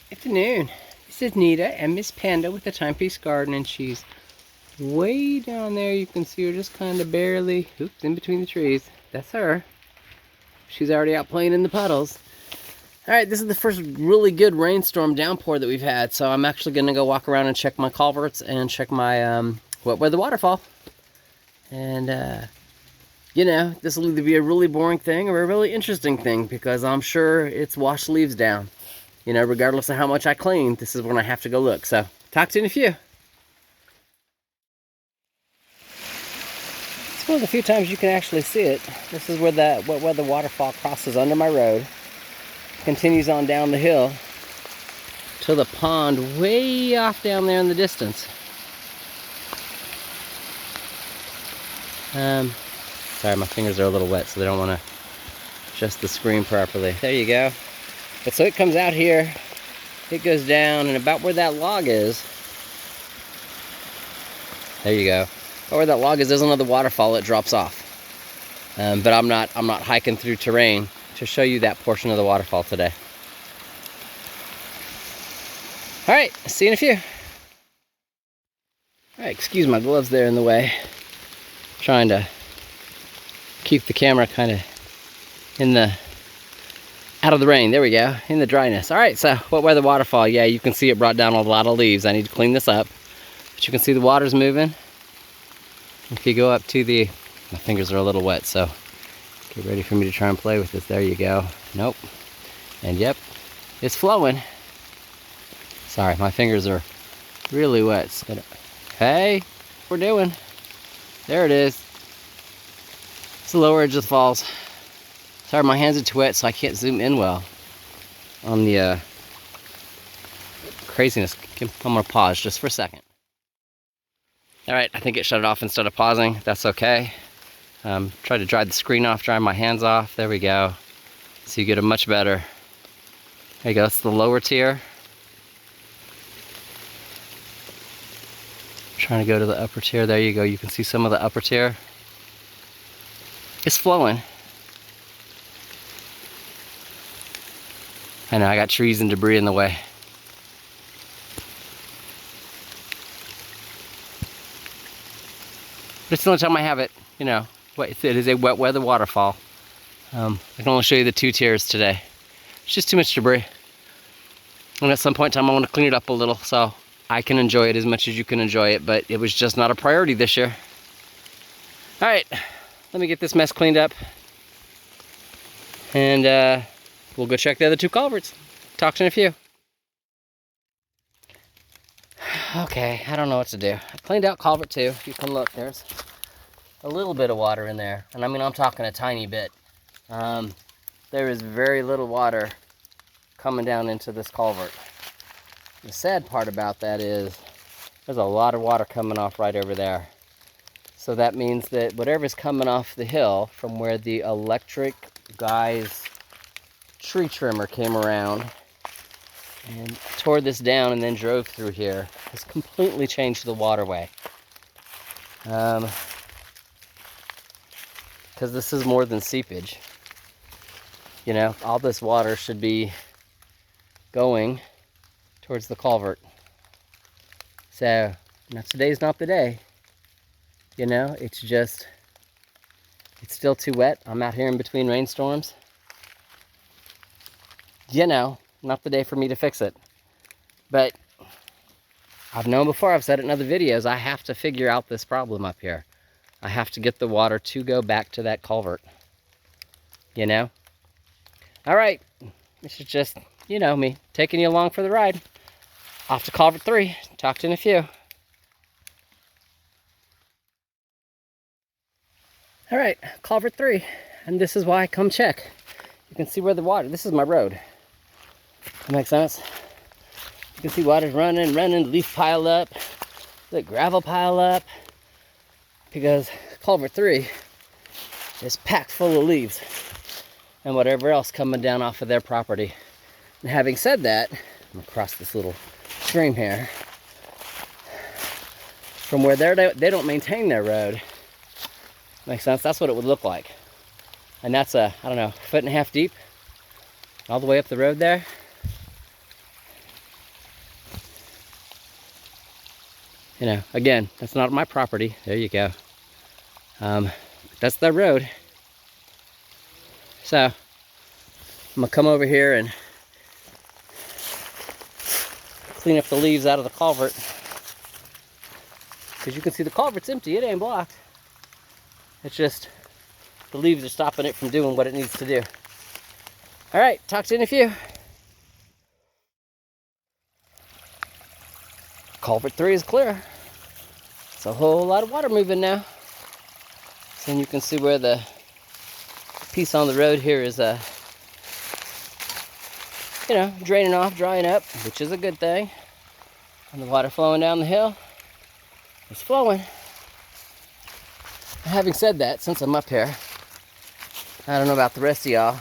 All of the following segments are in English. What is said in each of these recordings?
Afternoon. This is Nita and Miss Panda with the Timepiece Garden, and she's way down there. You can see her just kind of barely, oops, in between the trees. That's her. She's already out playing in the puddles. Alright, this is the first really good rainstorm downpour that we've had, so I'm actually going to go walk around and check my culverts and check my wet weather waterfall. And, you know, this will either be a really boring thing or a really interesting thing, because I'm sure it's washed leaves down. You know, regardless of how much I clean, this is when I have to go look. So, talk to you in a few. It's one of the few times you can actually see it. This is where the wet weather waterfall crosses under my road. Continues on down the hill to the pond way off down there in the distance. Sorry, my fingers are a little wet, so they don't want to adjust the screen properly. There you go. But so it comes out here, it goes down, and about where that log is, there you go. About where that log is, there's another waterfall that drops off. But I'm not hiking through terrain to show you that portion of the waterfall today. All right, see you in a few. All right, excuse my gloves there in the way. Trying to keep the camera kind of in the out of the rain. There we go, in the dryness. All right, so wet weather waterfall. Yeah, you can see it brought down a lot of leaves. I need to clean this up, but you can see the water's moving. If you go up to the, my fingers are a little wet, so get ready for me to try and play with this. There you go. Nope. And yep, it's flowing. Sorry, my fingers are really wet. Hey, we're doing. There it is. It's the lower edge of the falls. Sorry, my hands are too wet, so I can't zoom in well on the craziness. I'm gonna pause just for a second. All right, I think it shut it off instead of pausing. That's okay. Try to dry the screen off, dry my hands off. There we go. So you get a much better. There you go, that's the lower tier. Trying to go to the upper tier. There you go, you can see some of the upper tier. It's flowing. I know, I got trees and debris in the way. But it's the only time I have it, you know. It is a wet weather waterfall. I can only show you the two tiers today. It's just too much debris. And at some point in time I want to clean it up a little so I can enjoy it as much as you can enjoy it, but it was just not a priority this year. All right, let me get this mess cleaned up. And we'll go check the other two culverts. Talk to you in a few. Okay, I don't know what to do. I cleaned out culvert 2. You can look, there's a little bit of water in there. And I mean, I'm talking a tiny bit. There is very little water coming down into this culvert. The sad part about that is there's a lot of water coming off right over there. So that means that whatever's coming off the hill from where the electric guy's tree trimmer came around and tore this down and then drove through here has completely changed the waterway. Because this is more than seepage. You know, all this water should be going towards the culvert. So, now today's not the day. You know, it's just, it's still too wet. I'm out here in between rainstorms. You know, not the day for me to fix it. But I've known before, I've said it in other videos, I have to figure out this problem up here. I have to get the water to go back to that culvert. You know? All right, this is just, you know, me taking you along for the ride. Off to culvert 3. Talk to you in a few. All right, culvert 3, and this is why I come check. You can see where the water, this is my road. That makes sense? You can see water's running, leaf pile up, the gravel pile up, because culvert 3 is packed full of leaves and whatever else coming down off of their property. And having said that, I'm gonna cross this little stream here. From where they don't maintain their road. Makes sense? That's what it would look like. And that's I don't know, 1.5 feet deep all the way up the road there. You know, again, that's not my property. There you go. That's the road. So I'm gonna come over here and clean up the leaves out of the culvert, because you can see the culvert's empty. It ain't blocked. It's just the leaves are stopping it from doing what it needs to do. All right, talk to you in a few. Culvert 3 is clear. It's a whole lot of water moving now. So you can see where the piece on the road here is, you know, draining off, drying up, which is a good thing. And the water flowing down the hill is flowing. Having said that, since I'm up here, I don't know about the rest of y'all,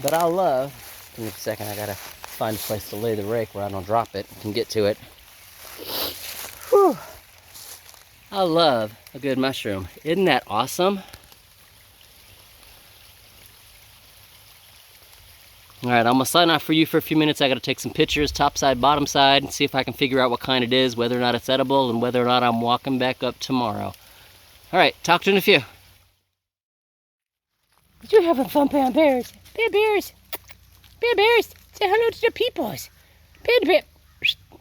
but I love, give me a second, I gotta find a place to lay the rake where I don't drop it and can get to it. Whew. I love a good mushroom. Isn't that awesome? All right, I'm gonna sign off for you for a few minutes. I gotta take some pictures, top side, bottom side, and see if I can figure out what kind it is, whether or not it's edible, and whether or not I'm walking back up tomorrow. All right, talk to you in a few. You're having fun, Bear Bears. Bear Bears. Bear Bears. Say hello to the peoples. Panda Bear.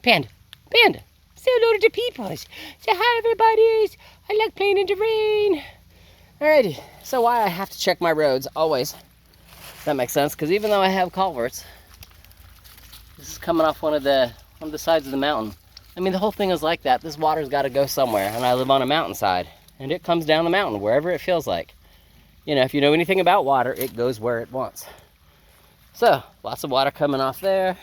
Panda. Panda. Say hello to the peoples. Say hi, everybody. I like playing in the rain. Alrighty, so why I have to check my roads always. That makes sense, because even though I have culverts, this is coming off one of the sides of the mountain. I mean, the whole thing is like that. This water's got to go somewhere, and I live on a mountainside, and it comes down the mountain wherever it feels like. You know, if you know anything about water, it goes where it wants. So, lots of water coming off there.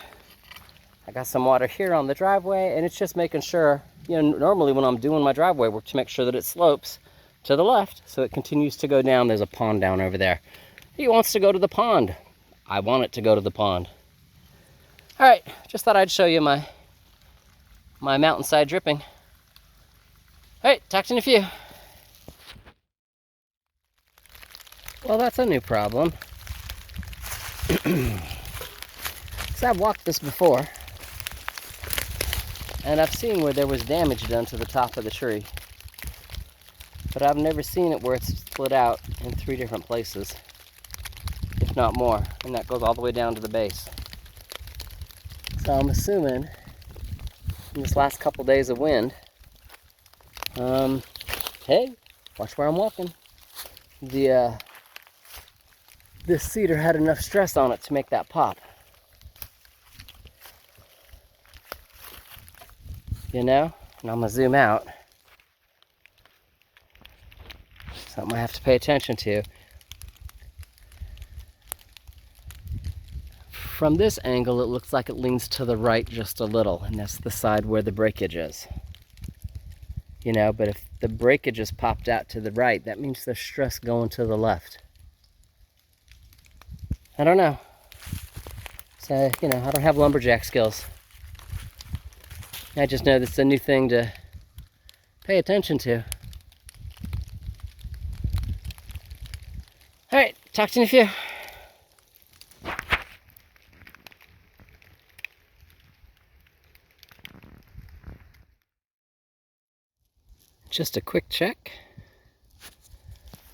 I got some water here on the driveway, and it's just making sure, you know, normally when I'm doing my driveway work, to make sure that it slopes to the left so it continues to go down. There's a pond down over there. He wants to go to the pond. I want it to go to the pond. All right, just thought I'd show you my mountainside dripping. All right, talk to you in a few. Well, that's a new problem. Because I've walked this before, and I've seen where there was damage done to the top of the tree. But I've never seen it where it's split out in 3 different places, if not more, and that goes all the way down to the base. So I'm assuming in this last couple days of wind, hey, watch where I'm walking. This cedar had enough stress on it to make that pop. You know, and I'm gonna zoom out. Something I have to pay attention to. From this angle, it looks like it leans to the right just a little, and that's the side where the breakage is. You know, but if the breakage is popped out to the right, that means there's stress going to the left. I don't know. So, you know, I don't have lumberjack skills. I just know that's a new thing to pay attention to. All right, talk to you in a few. Just a quick check.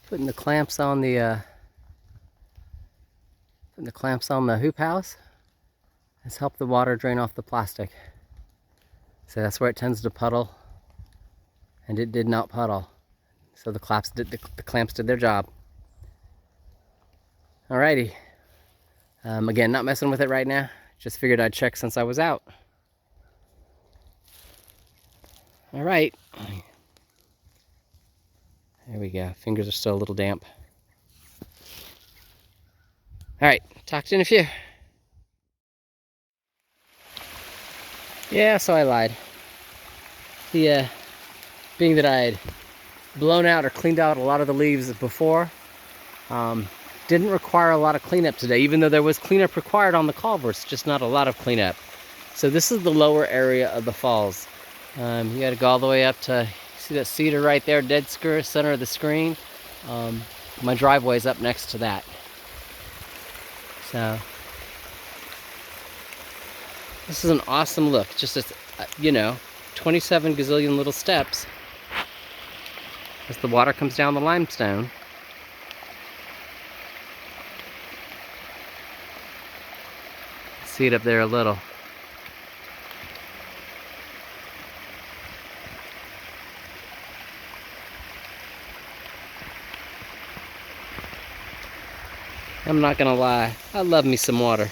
Putting the clamps on the hoop house has helped the water drain off the plastic. So that's where it tends to puddle, and it did not puddle. So the clamps did their job. Alrighty. Again, not messing with it right now. Just figured I'd check since I was out. All right. There we go. Fingers are still a little damp. All right, talk to you in a few. Yeah, so I lied. Being that I had blown out or cleaned out a lot of the leaves before, didn't require a lot of cleanup today, even though there was cleanup required on the culverts, just not a lot of cleanup. So this is the lower area of the falls. You gotta go all the way up to, see that cedar right there, dead center of the screen? My driveway's up next to that. So, this is an awesome look. Just, you know, 27 gazillion little steps as the water comes down the limestone. See it up there a little. I'm not gonna lie, I love me some water.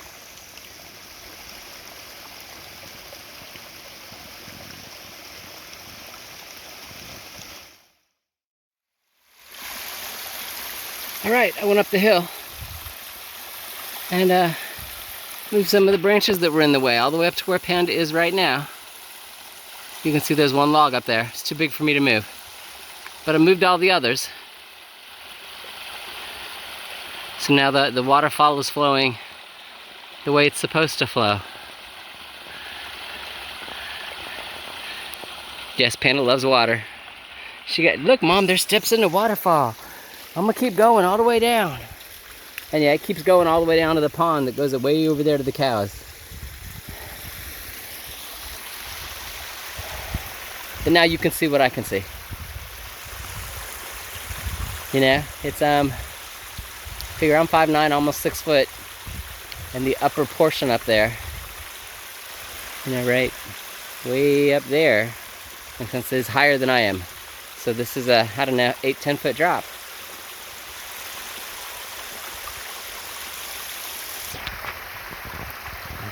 Alright, I went up the hill and moved some of the branches that were in the way, all the way up to where Panda is right now. You can see there's one log up there. It's too big for me to move. But I moved all the others. So now the waterfall is flowing the way it's supposed to flow. Yes, Panda loves water. Look, Mom, there's steps in the waterfall. I'm gonna keep going all the way down. And yeah, it keeps going all the way down to the pond that goes way over there to the cows. But now you can see what I can see. You know, it's figure I'm 5'9", almost 6 foot, and the upper portion up there, you know, right way up there, and since it's higher than I am, so this is a, I don't know, 8-10 foot drop.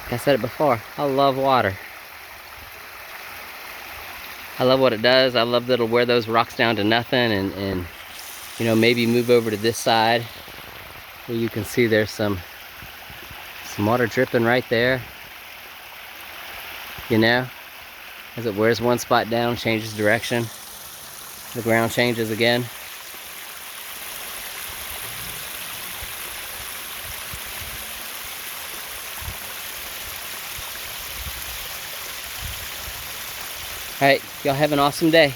Like I said it before, I love water. I love what it does. I love that it'll wear those rocks down to nothing, and you know, maybe move over to this side where you can see there's some water dripping right there. You know, as it wears one spot down, changes direction, the ground changes again. All right, y'all have an awesome day.